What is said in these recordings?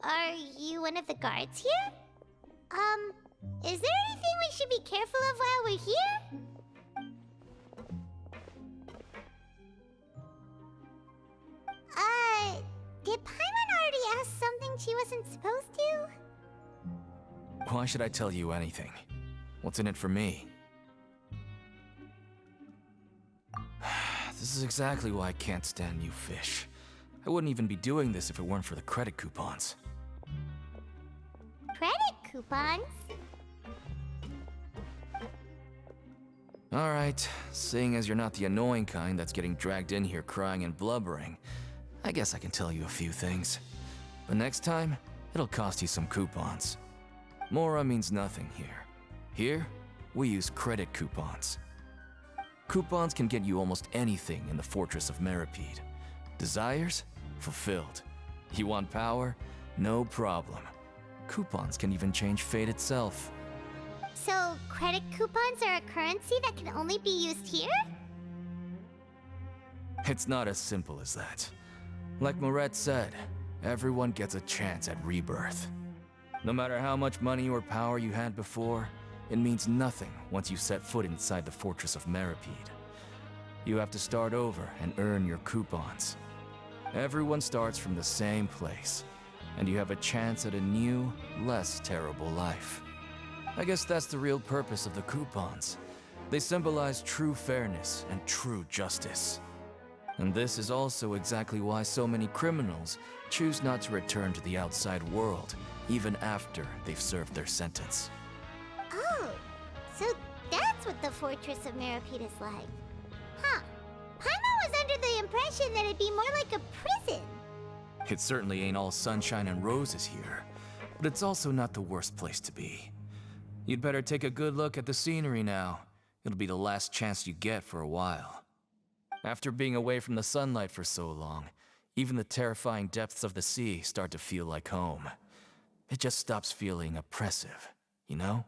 Are you one of the guards here? Is there anything we should be careful of while we're here? Did Paimon already ask something she wasn't supposed to? Why should I tell you anything? What's in it for me? This is exactly why I can't stand you fish. I wouldn't even be doing this if it weren't for the credit coupons. Credit coupons? Alright, seeing as you're not the annoying kind that's getting dragged in here crying and blubbering, I guess I can tell you a few things. But next time, it'll cost you some coupons. Mora means nothing here. Here, we use credit coupons. Coupons can get you almost anything in the Fortress of Meropide. Desires? Fulfilled. You want power? No problem. Coupons can even change fate itself. So, credit coupons are a currency that can only be used here? It's not as simple as that. Like Moret said, everyone gets a chance at rebirth. No matter how much money or power you had before, it means nothing once you set foot inside the Fortress of Meropide. You have to start over and earn your coupons. Everyone starts from the same place, and you have a chance at a new, less terrible life. I guess that's the real purpose of the coupons. They symbolize true fairness and true justice. And this is also exactly why so many criminals choose not to return to the outside world, even after they've served their sentence. Oh, so that's what the Fortress of Meropide is like. Huh. Paimon was under the impression that it'd be more like a prison. It certainly ain't all sunshine and roses here, but it's also not the worst place to be. You'd better take a good look at the scenery now. It'll be the last chance you get for a while. After being away from the sunlight for so long, even the terrifying depths of the sea start to feel like home. It just stops feeling oppressive, you know?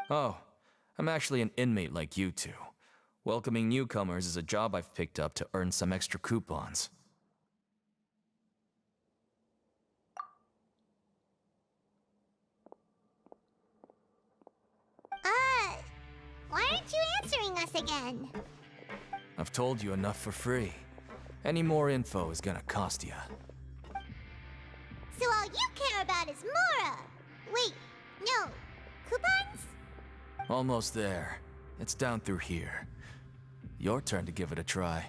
Oh, I'm actually an inmate like you two. Welcoming newcomers is a job I've picked up to earn some extra coupons. Why aren't you answering us again? I've told you enough for free. Any more info is gonna cost you. So all you care about is Mora! Wait, no. Coupons? Almost there. It's down through here. Your turn to give it a try.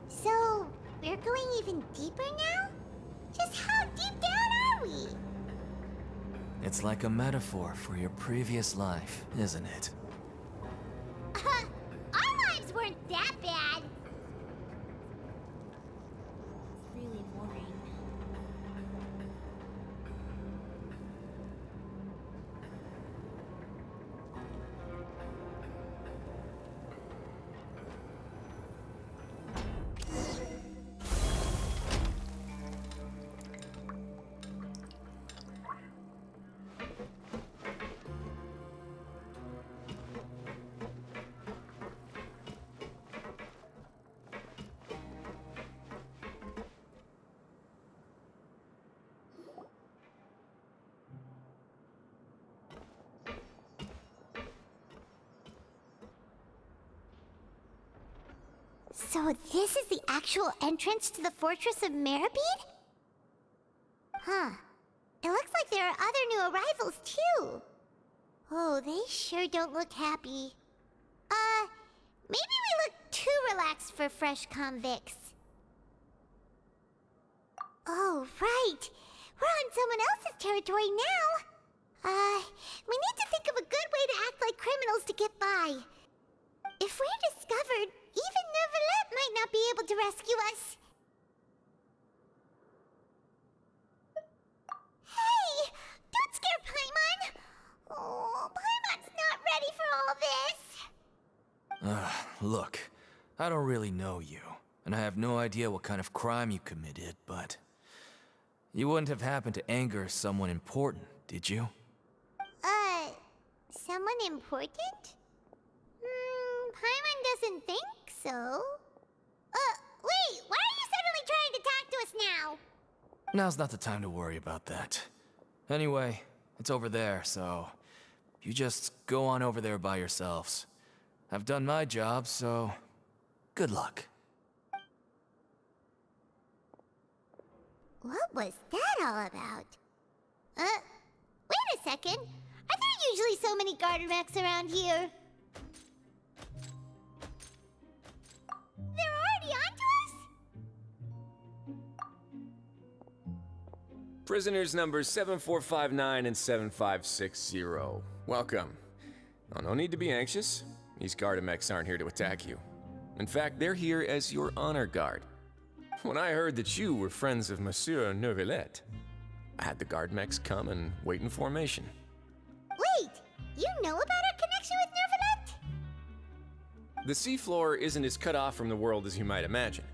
So, we're going even deeper now? Just how deep down are we? It's like a metaphor for your previous life, isn't it? Our lives weren't that bad. It's really boring. So this is the actual entrance to the Fortress of Meropide? Huh. It looks like there are other new arrivals, too. Oh, they sure don't look happy. Maybe we look too relaxed for fresh convicts. Oh, right. We're on someone else's territory now. We need to think of a good way to act like criminals to get by. If we're discovered, even Neuvillette might not be able to rescue us. Hey! Don't scare Paimon! Oh, Paimon's not ready for all this. Look, I don't really know you, and I have no idea what kind of crime you committed, but you wouldn't have happened to anger someone important, did you? Someone important? Paimon doesn't think so. Wait, why are you suddenly trying to talk to us now? Now's not the time to worry about that. Anyway, it's over there, so you just go on over there by yourselves. I've done my job, so good luck. What was that all about? Wait a second. Are there usually so many Gardermechs around here? They're already onto us? Prisoners numbers 7459 and 7560. Welcome. Oh, no need to be anxious. These Gardermechs aren't here to attack you. In fact, they're here as your honor guard. When I heard that you were friends of Monsieur Neuvillette, I had the Gardermechs come and wait in formation. Wait, you know about our connection with Neuvillette? The seafloor isn't as cut off from the world as you might imagine.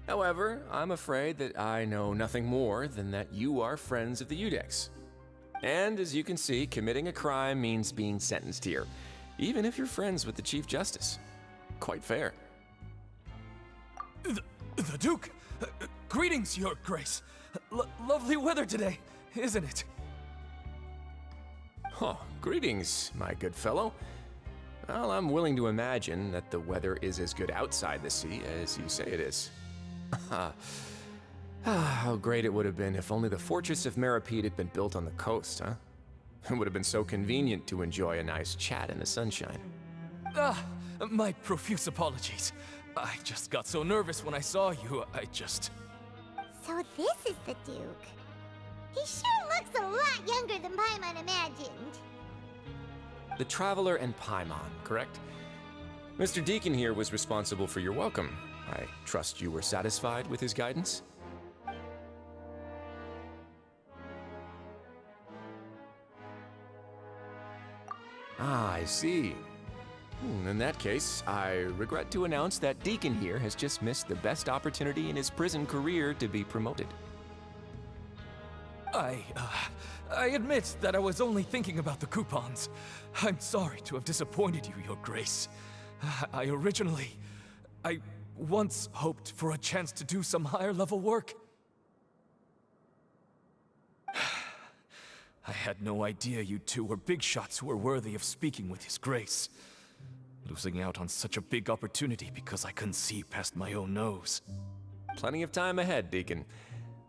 However, I'm afraid that I know nothing more than that you are friends of the Udex. And as you can see, committing a crime means being sentenced here, even if you're friends with the Chief Justice. Quite fair. The Duke! Greetings, Your Grace. Lovely weather today, isn't it? Oh, greetings, my good fellow. Well, I'm willing to imagine that the weather is as good outside the sea as you say it is. How great it would have been if only the fortress of Meropide had been built on the coast, huh? It would have been so convenient to enjoy a nice chat in the sunshine. My profuse apologies. I just got so nervous when I saw you, So this is the Duke. He sure looks a lot younger than Paimon imagined. The Traveler and Paimon, correct? Mr. Deacon here was responsible for your welcome. I trust you were satisfied with his guidance? Ah, I see. In that case, I regret to announce that Deacon here has just missed the best opportunity in his prison career to be promoted. I admit that I was only thinking about the coupons. I'm sorry to have disappointed you, Your Grace. I once hoped for a chance to do some higher-level work. I had no idea you two were big shots who were worthy of speaking with His Grace. Losing out on such a big opportunity because I couldn't see past my own nose. Plenty of time ahead, Deacon.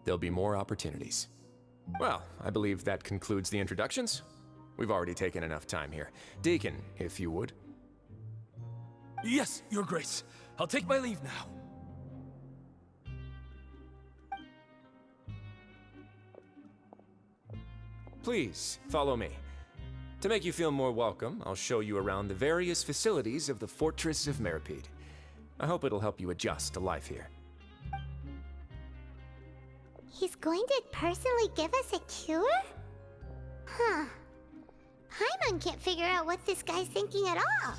There'll be more opportunities. Well, I believe that concludes the introductions. We've already taken enough time here. Deacon, if you would. Yes, Your Grace. I'll take my leave now. Please, follow me. To make you feel more welcome, I'll show you around the various facilities of the Fortress of Meropide. I hope it'll help you adjust to life here. He's going to personally give us a cure? Huh. Paimon can't figure out what this guy's thinking at all.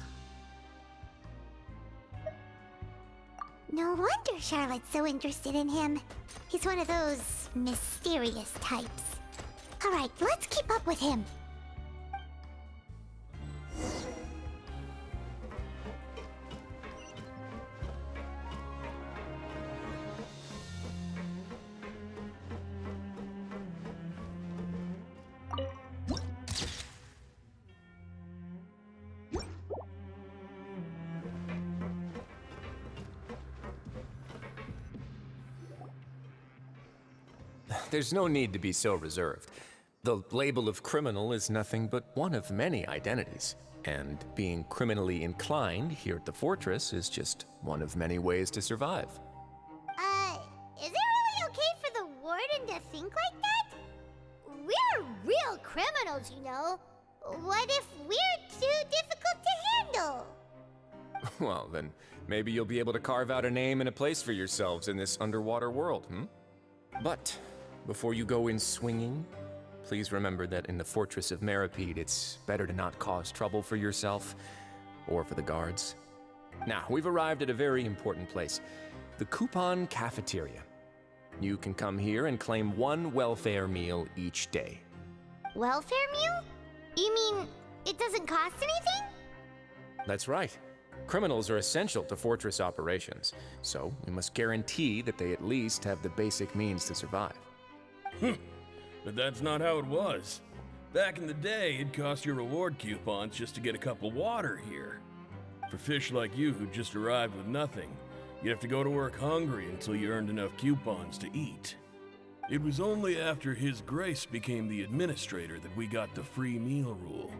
No wonder Charlotte's so interested in him. He's one of those mysterious types. Alright, let's keep up with him. there's no need to be so reserved. The label of criminal is nothing but one of many identities. And being criminally inclined here at the fortress is just one of many ways to survive. Is it really okay for the warden to think like that? We're real criminals, you know. What if we're too difficult to handle? Well, then maybe you'll be able to carve out a name and a place for yourselves in this underwater world, But before you go in swinging, please remember that in the fortress of Meropide, it's better to not cause trouble for yourself or for the guards. Now, we've arrived at a very important place, the Coupon Cafeteria. You can come here and claim one welfare meal each day. Welfare meal? You mean it doesn't cost anything? That's right. Criminals are essential to fortress operations, so we must guarantee that they at least have the basic means to survive. But that's not how it was. Back in the day, it cost your reward coupons just to get a cup of water here. For fish like you who just arrived with nothing, you'd have to go to work hungry until you earned enough coupons to eat. It was only after His Grace became the administrator that we got the free meal rule.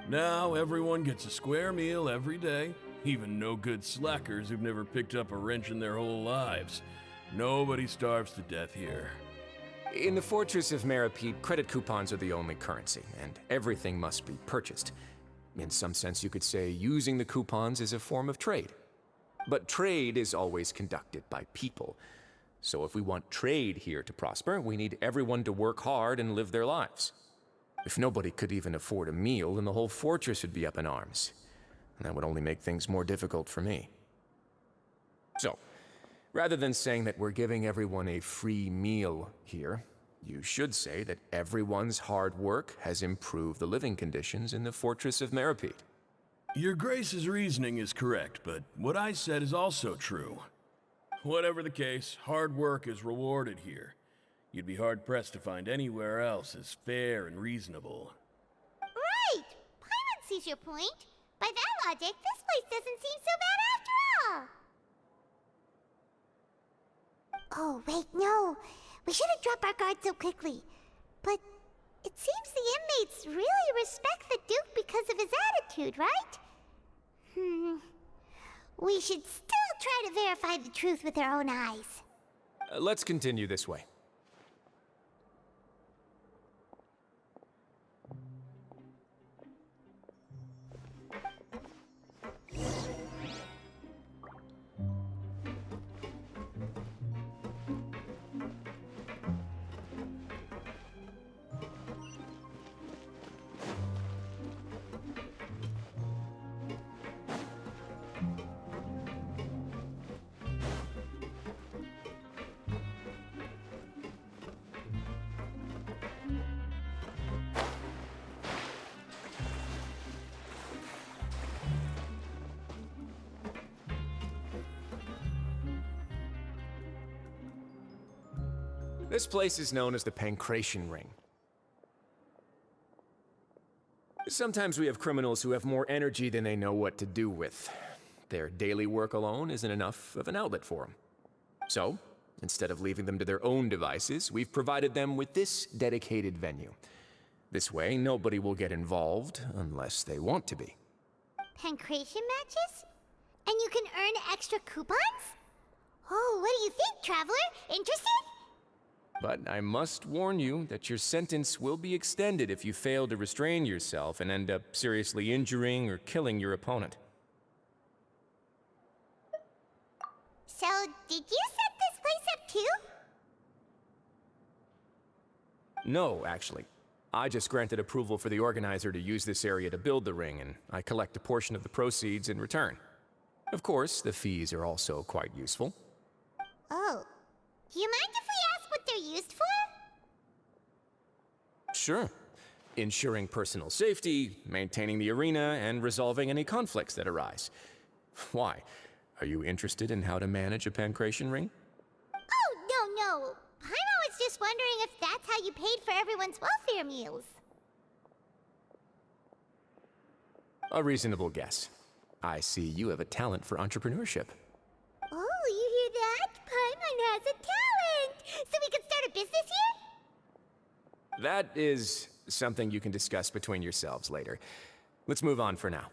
Now everyone gets a square meal every day, even no-good slackers who've never picked up a wrench in their whole lives. Nobody starves to death here. In the Fortress of Meropide, credit coupons are the only currency, and everything must be purchased. In some sense, you could say using the coupons is a form of trade. But trade is always conducted by people. So if we want trade here to prosper, we need everyone to work hard and live their lives. If nobody could even afford a meal, then the whole fortress would be up in arms. And that would only make things more difficult for me. So, rather than saying that we're giving everyone a free meal here, you should say that everyone's hard work has improved the living conditions in the Fortress of Meropide. Your Grace's reasoning is correct, but what I said is also true. Whatever the case, hard work is rewarded here. You'd be hard-pressed to find anywhere else as fair and reasonable. Right! Paimon sees your point. By that logic, this place doesn't seem so bad after all. Oh, wait, no. We shouldn't drop our guard so quickly. But it seems the inmates really respect the Duke because of his attitude, right? We should still try to verify the truth with our own eyes. Let's continue this way. This place is known as the Pancration Ring. Sometimes we have criminals who have more energy than they know what to do with. Their daily work alone isn't enough of an outlet for them. So, instead of leaving them to their own devices, we've provided them with this dedicated venue. This way, nobody will get involved unless they want to be. Pancration matches? And you can earn extra coupons? Oh, what do you think, traveler? Interested? But I must warn you that your sentence will be extended if you fail to restrain yourself and end up seriously injuring or killing your opponent. So, did you set this place up too? No, actually. I just granted approval for the organizer to use this area to build the ring, and I collect a portion of the proceeds in return. Of course, the fees are also quite useful. Oh. Do you mind if we ask what they're used for? Sure. Ensuring personal safety, maintaining the arena, and resolving any conflicts that arise. Why? Are you interested in how to manage a pancration ring? Oh, no. Paimon was just wondering if that's how you paid for everyone's welfare meals. A reasonable guess. I see you have a talent for entrepreneurship. Oh, you hear that? Paimon has a talent! So we can start a business here? that is something you can discuss between yourselves later. Let's move on for now.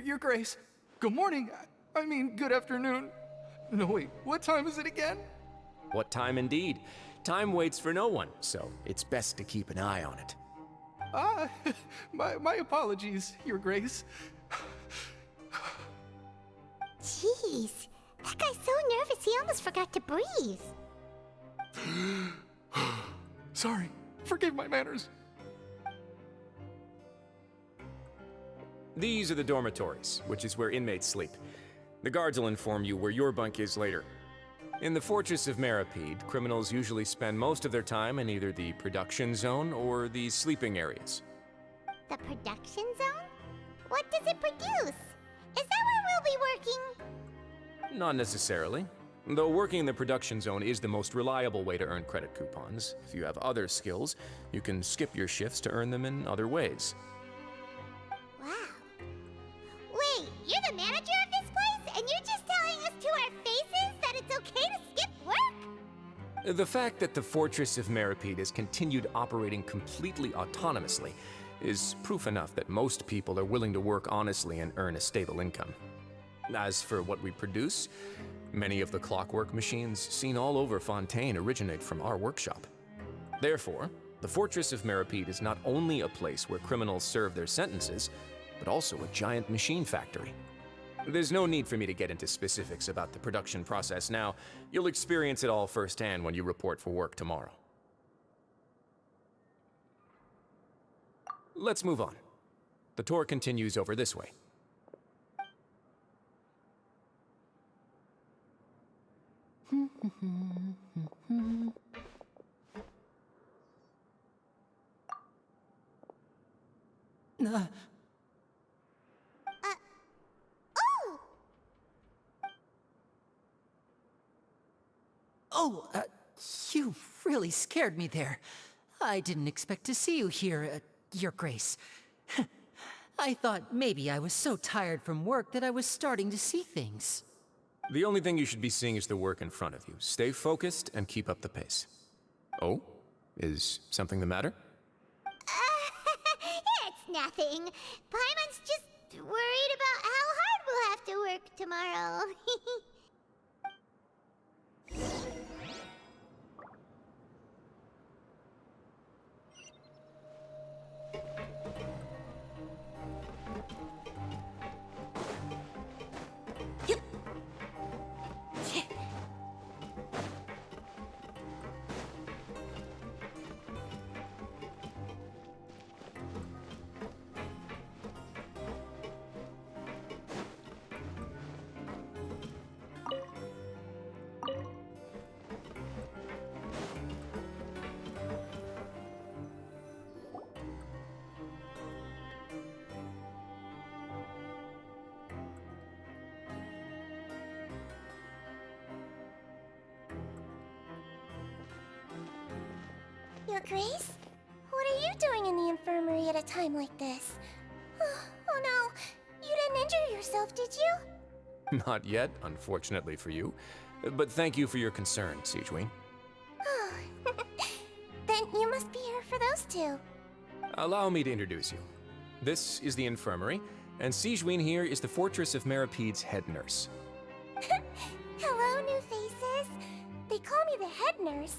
Your Grace. Good morning. I mean, good afternoon. No, wait, what time is it again? What time indeed? Time waits for no one, so it's best to keep an eye on it. My apologies, Your Grace. Jeez, that guy's so nervous he almost forgot to breathe. Sorry, forgive my manners. These are the dormitories, which is where inmates sleep. The guards will inform you where your bunk is later. In the Fortress of Meropide, criminals usually spend most of their time in either the production zone or the sleeping areas. The production zone? What does it produce? Is that where we'll be working? Not necessarily. Though working in the production zone is the most reliable way to earn credit coupons. If you have other skills, you can skip your shifts to earn them in other ways. Wow. Wait, you're the manager of this place, and you're just telling us to our faces that it's okay to skip work? The fact that the Fortress of Meropide has continued operating completely autonomously is proof enough that most people are willing to work honestly and earn a stable income. As for what we produce, many of the clockwork machines seen all over Fontaine originate from our workshop. Therefore, the Fortress of Meropide is not only a place where criminals serve their sentences, but also a giant machine factory. There's no need for me to get into specifics about the production process now. You'll experience it all firsthand when you report for work tomorrow. Let's move on. The tour continues over this way. You really scared me there. I didn't expect to see you here, Your Grace. I thought maybe I was so tired from work that I was starting to see things. The only thing you should be seeing is the work in front of you. Stay focused and keep up the pace. Oh? Is something the matter? It's nothing. Paimon's just worried about how hard we'll have to work tomorrow. Your Grace? What are you doing in the infirmary at a time like this? Oh no, you didn't injure yourself, did you? Not yet, unfortunately for you. But thank you for your concern, Siegeween. Then you must be here for those two. Allow me to introduce you. This is the infirmary, and Sigewinne here is the Fortress of Meropide's head nurse. Hello, new faces. They call me the head nurse,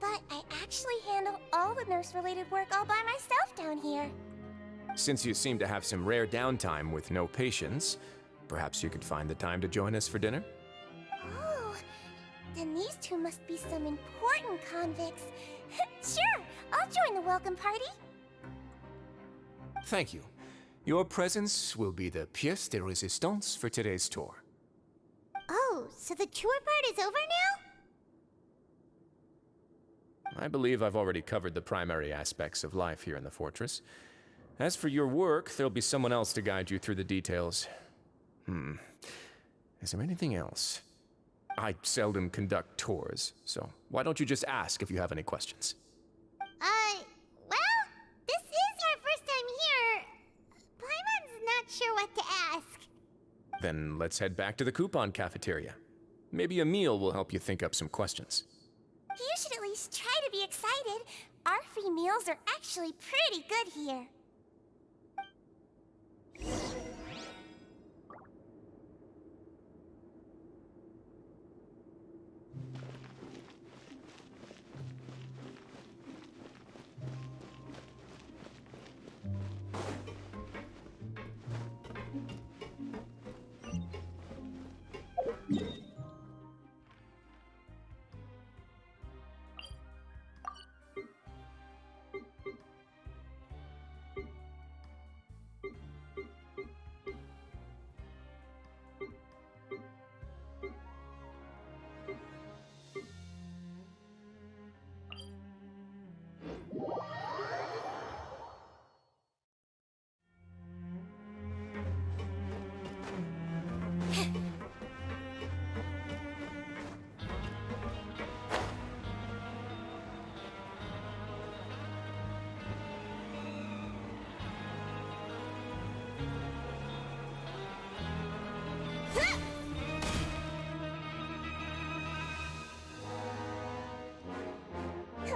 but I actually handle all the nurse-related work all by myself down here. Since you seem to have some rare downtime with no patients, perhaps you could find the time to join us for dinner? Oh, then these two must be some important convicts. Sure, I'll join the welcome party. Thank you. Your presence will be the pièce de résistance for today's tour. Oh, so the tour part is over now? I believe I've already covered the primary aspects of life here in the fortress. As for your work, there'll be someone else to guide you through the details. Is there anything else? I seldom conduct tours, so why don't you just ask if you have any questions? Well, this is our first time here. Playman's not sure what to ask. Then let's head back to the coupon cafeteria. Maybe a meal will help you think up some questions. You should at least try to be excited. Our free meals are actually pretty good here.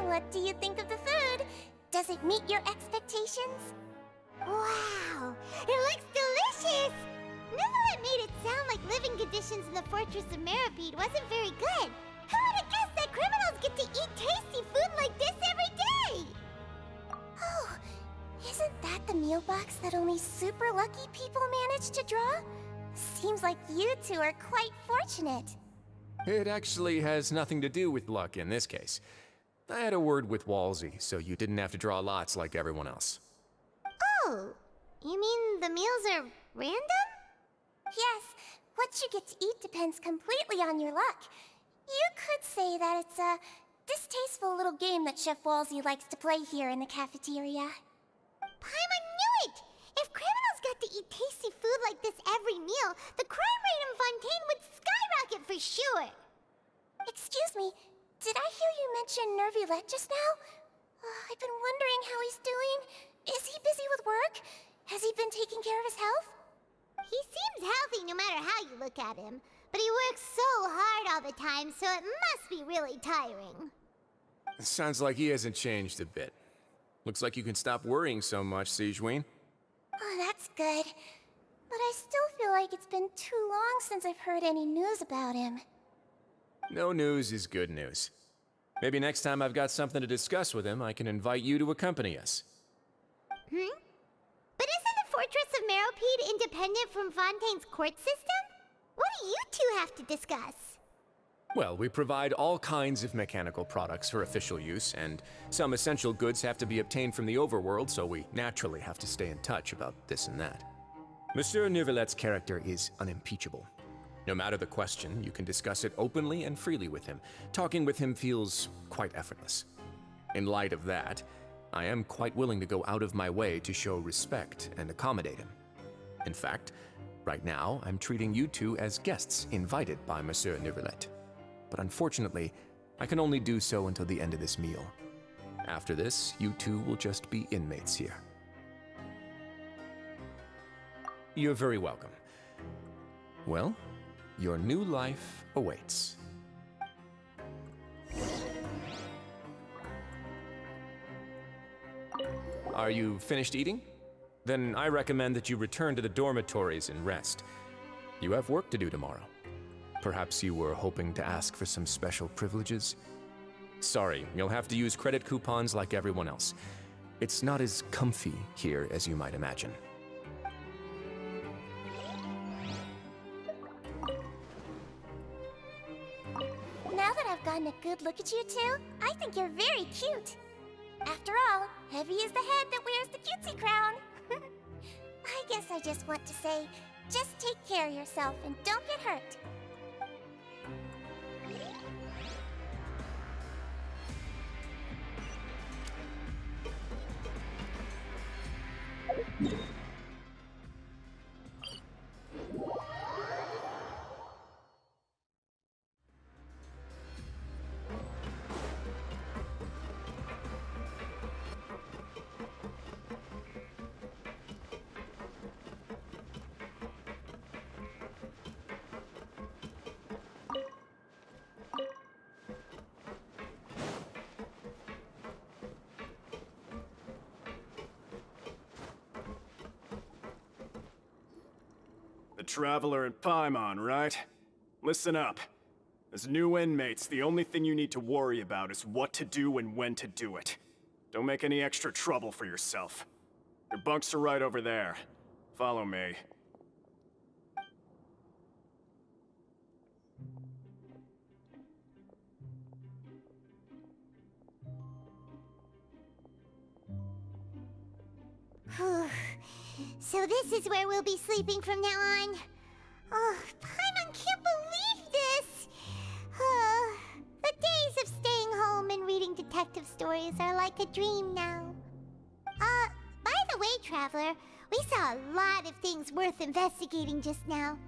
What do you think of the food? Does it meet your expectations? Wow, it looks delicious! Nivalet made it sound like living conditions in the Fortress of Meropide wasn't very good. Who would have guessed that criminals get to eat tasty food like this every day? Oh, isn't that the meal box that only super lucky people manage to draw? Seems like you two are quite fortunate. It actually has nothing to do with luck in this case. I had a word with Walsey, so you didn't have to draw lots like everyone else. Oh, you mean the meals are random? Yes, what you get to eat depends completely on your luck. You could say that it's a distasteful little game that Chef Walsey likes to play here in the cafeteria. Paimon knew it! If criminals got to eat tasty food like this every meal, the crime rate in Fontaine would skyrocket for sure! Excuse me, did I hear you mention Nervulette just now? I've been wondering how he's doing. Is he busy with work? Has he been taking care of his health? He seems healthy no matter how you look at him. But he works so hard all the time, so it must be really tiring. Sounds like he hasn't changed a bit. Looks like you can stop worrying so much, Sigewinne. Oh, that's good. But I still feel like it's been too long since I've heard any news about him. No news is good news. Maybe next time I've got something to discuss with him, I can invite you to accompany us. But isn't the Fortress of Meropide independent from Fontaine's court system? What do you two have to discuss? Well, we provide all kinds of mechanical products for official use, and some essential goods have to be obtained from the overworld, so we naturally have to stay in touch about this and that. Monsieur Nervulette's character is unimpeachable. No matter the question, you can discuss it openly and freely with him. Talking with him feels quite effortless. In light of that, I am quite willing to go out of my way to show respect and accommodate him. In fact, right now, I'm treating you two as guests invited by Monsieur Nervulette. But unfortunately, I can only do so until the end of this meal. After this, you two will just be inmates here. You're very welcome. Well, your new life awaits. Are you finished eating? Then I recommend that you return to the dormitories and rest. You have work to do tomorrow. Perhaps you were hoping to ask for some special privileges? Sorry, you'll have to use credit coupons like everyone else. It's not as comfy here as you might imagine. Now that I've gotten a good look at you two, I think you're very cute. After all, heavy is the head that wears the cutesy crown. I guess I just want to say, just take care of yourself and don't get hurt. The Traveler and Paimon, right? Listen up. As new inmates, the only thing you need to worry about is what to do and when to do it. Don't make any extra trouble for yourself. Your bunks are right over there. Follow me. So this is where we'll be sleeping from now on. Oh, Paimon can't believe this! The days of staying home and reading detective stories are like a dream now. By the way, Traveler, we saw a lot of things worth investigating just now.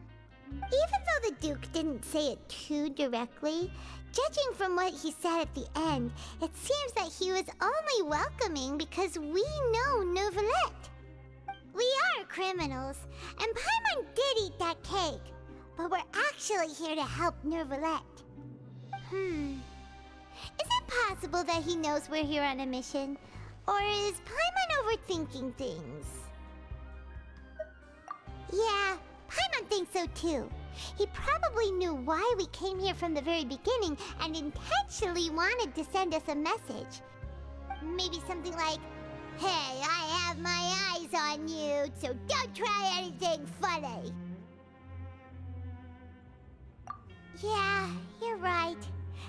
Even though the Duke didn't say it too directly, judging from what he said at the end, it seems that he was only welcoming because we know Neuvillette. We are criminals, and Paimon did eat that cake, but we're actually here to help Neuvillette. Is it possible that he knows we're here on a mission? Or is Paimon overthinking things? Yeah, Paimon thinks so too. He probably knew why we came here from the very beginning and intentionally wanted to send us a message. Maybe something like, "Hey, I have my eyes on you, so don't try anything funny." Yeah, you're right.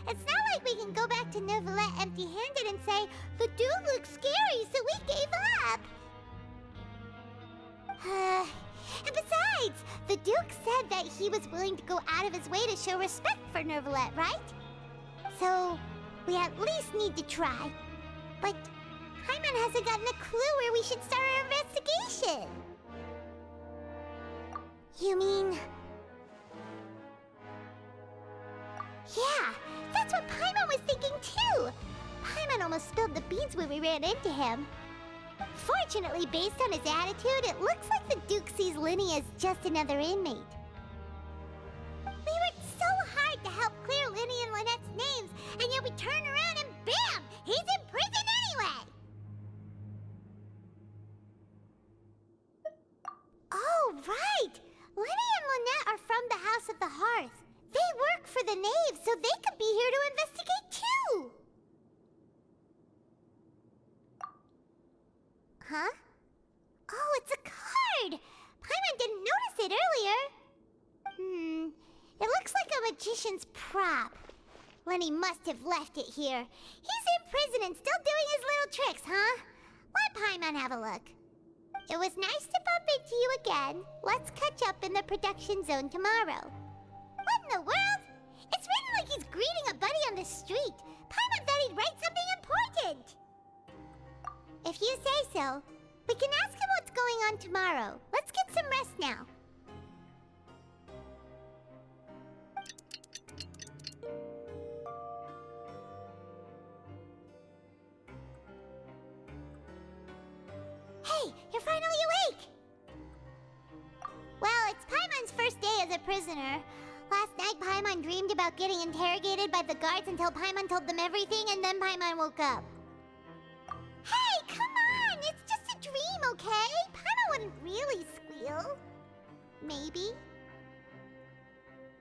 It's not like we can go back to Neuvillette empty-handed and say, "The dude looks scary, so we gave up." And besides, the Duke said that he was willing to go out of his way to show respect for Neuvillette, right? So, we at least need to try. But Paimon hasn't gotten a clue where we should start our investigation. You mean... Yeah, that's what Paimon was thinking too! Paimon almost spilled the beans when we ran into him. Fortunately, based on his attitude, it looks like the Duke sees Linny as just another inmate. We worked so hard to help clear Linny and Lynette's names, and yet we turn around and bam! He's in prison anyway! Oh, right! Linny and Lynette are from the House of the Hearth. They work for the Knave, so they could be here to investigate too! Huh? Oh, it's a card! Paimon didn't notice it earlier. It looks like a magician's prop. Lenny must have left it here. He's in prison and still doing his little tricks, huh? Let Paimon have a look. It was nice to bump into you again. Let's catch up in the production zone tomorrow. What in the world? It's written like he's greeting a buddy on the street. Paimon thought he'd write something important. If you say so, we can ask him what's going on tomorrow. Let's get some rest now. Hey, you're finally awake! Well, it's Paimon's first day as a prisoner. Last night, Paimon dreamed about getting interrogated by the guards until Paimon told them everything, and then Paimon woke up. Hey, come on! It's okay? Paimon wouldn't really squeal. Maybe.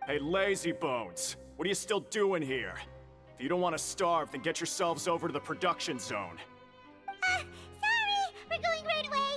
Hey, lazy bones, what are you still doing here? If you don't want to starve, then get yourselves over to the production zone. Sorry! We're going right away!